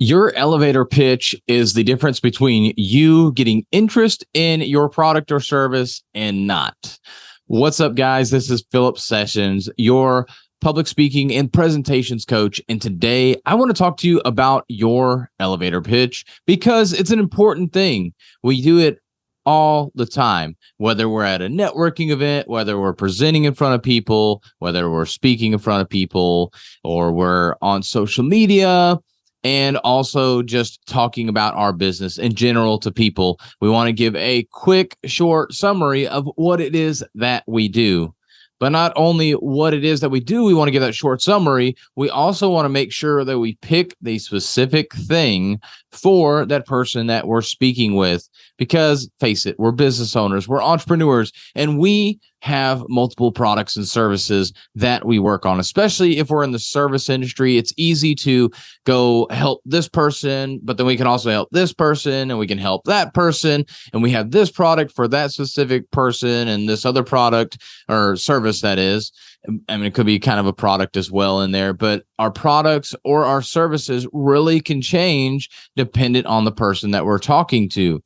Your elevator pitch is the difference between you getting interest in your product or service and not. What's up, guys? This is Philip Sessions, your public speaking and presentations coach. And today I want to talk to you about your elevator pitch because it's an important thing. We do it all the time, whether we're at a networking event, whether we're presenting in front of people, whether we're speaking in front of people, or we're on social media, and also just talking about our business in general to people. We want to give a quick, short summary of what it is that we do. But not only what it is that we do, we want to give that short summary. We also want to make sure that we pick the specific thing for that person that we're speaking with. Because face it, we're business owners, we're entrepreneurs, and we have multiple products and services that we work on. Especially if we're in the service industry, it's easy to go help this person, but then we can also help this person, and we can help that person, and we have this product for that specific person and this other product or service that is. I mean, it could be kind of a product as well in there, but our products or our services really can change dependent on the person that we're talking to.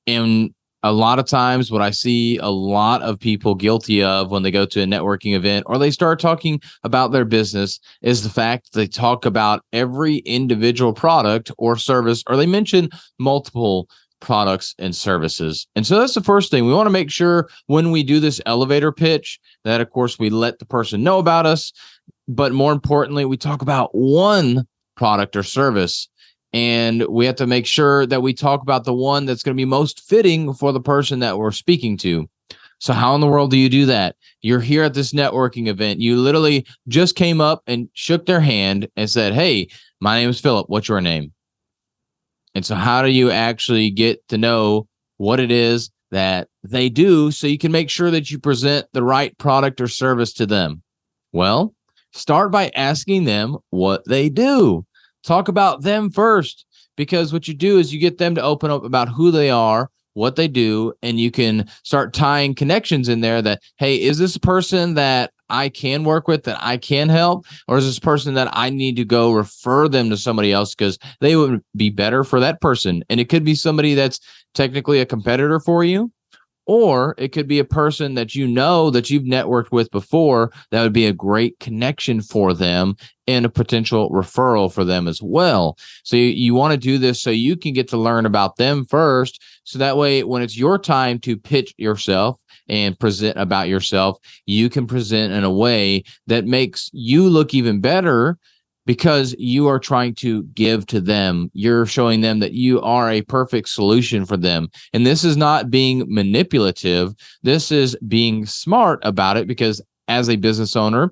And a lot of times what I see a lot of people guilty of when they go to a networking event or they start talking about their business is the fact that they talk about every individual product or service, or they mention multiple products and services. And so that's the first thing. We want to make sure when we do this elevator pitch that, of course, we let the person know about us, but more importantly, we talk about one product or service. And we have to make sure that we talk about the one that's going to be most fitting for the person that we're speaking to. So how in the world do you do that? You're here at this networking event. You literally just came up and shook their hand and said, "Hey, my name is Philip. What's your name?" And so how do you actually get to know what it is that they do so you can make sure that you present the right product or service to them? Well, start by asking them what they do. Talk about them first, because what you do is you get them to open up about who they are, what they do, and you can start tying connections in there that, hey, is this a person that I can work with, that I can help, or is this a person that I need to go refer them to somebody else because they would be better for that person? And it could be somebody that's technically a competitor for you, or it could be a person that you know that you've networked with before that would be a great connection for them and a potential referral for them as well. So you want to do this so you can get to learn about them first. So that way, when it's your time to pitch yourself and present about yourself, you can present in a way that makes you look even better, because you are trying to give to them. You're showing them that you are a perfect solution for them. And this is not being manipulative. This is being smart about it, because as a business owner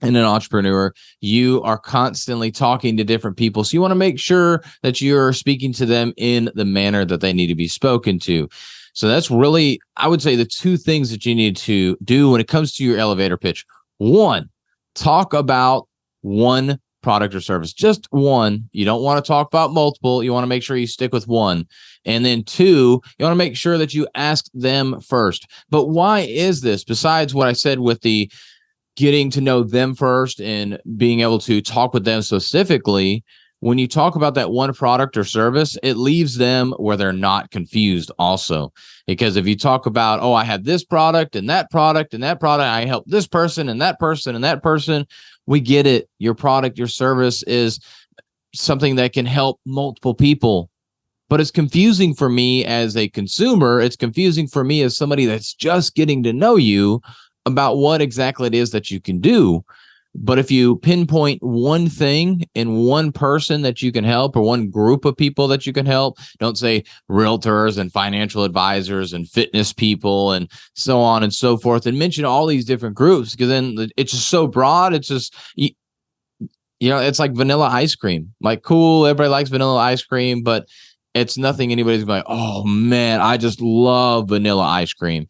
and an entrepreneur, you are constantly talking to different people. So you want to make sure that you're speaking to them in the manner that they need to be spoken to. So that's really, I would say, the two things that you need to do when it comes to your elevator pitch. One, talk about one product or service, just one. You don't want to talk about multiple. You want to make sure you stick with one. And then two, you want to make sure that you ask them first. But why is this? Besides what I said with the getting to know them first and being able to talk with them specifically, when you talk about that one product or service, it leaves them where they're not confused also. Because if you talk about, oh, I have this product and that product and that product, I help this person and that person and that person, we get it. Your product, your service is something that can help multiple people. But it's confusing for me as a consumer. It's confusing for me as somebody that's just getting to know you about what exactly it is that you can do. But if you pinpoint one thing in one person that you can help, or one group of people that you can help, don't say realtors and financial advisors and fitness people and so on and so forth, and mention all these different groups, because then it's just so broad. It's just, it's like vanilla ice cream. Like, cool, everybody likes vanilla ice cream, but it's nothing anybody's like, oh man, I just love vanilla ice cream.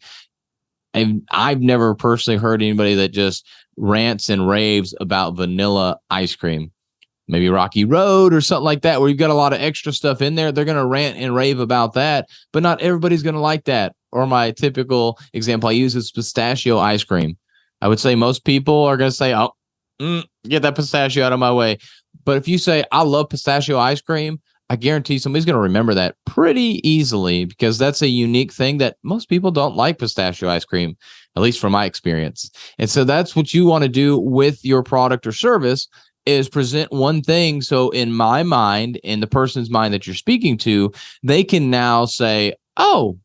And I've never personally heard anybody that just rants and raves about vanilla ice cream. Maybe Rocky Road or something like that, where you've got a lot of extra stuff in there. They're going to rant and rave about that, but not everybody's going to like that. Or my typical example I use is pistachio ice cream. I would say most people are going to say, oh, get that pistachio out of my way. But if you say, I love pistachio ice cream, I guarantee somebody's going to remember that pretty easily because that's a unique thing that most people don't like pistachio ice cream, at least from my experience. And so that's what you want to do with your product or service is present one thing. So in my mind, in the person's mind that you're speaking to, they can now say, oh,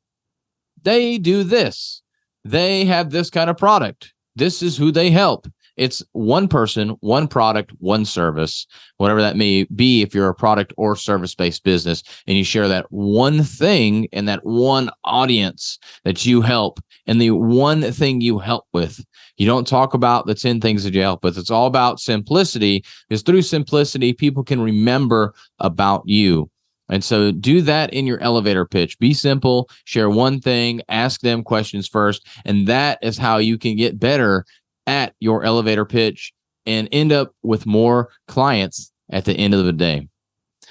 they do this. They have this kind of product. This is who they help. It's one person, one product, one service, whatever that may be. If you're a product or service-based business and you share that one thing and that one audience that you help and the one thing you help with, you don't talk about the 10 things that you help with. It's all about simplicity, because through simplicity, people can remember about you. And so do that in your elevator pitch. Be simple, share one thing, ask them questions first. And that is how you can get better at your elevator pitch and end up with more clients at the end of the day.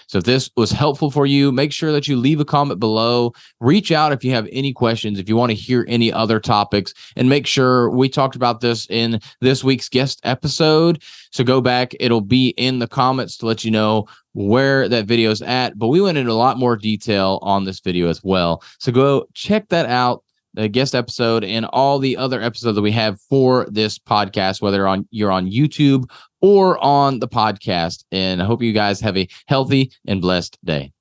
So if this was helpful for you, make sure that you leave a comment below. Reach out if you have any questions, if you want to hear any other topics, and make sure we talked about this in this week's guest episode. So go back. It'll be in the comments to let you know where that video is at. But we went into a lot more detail on this video as well. So go check that out. The guest episode and all the other episodes that we have for this podcast, whether you're on YouTube or on the podcast. And I hope you guys have a healthy and blessed day.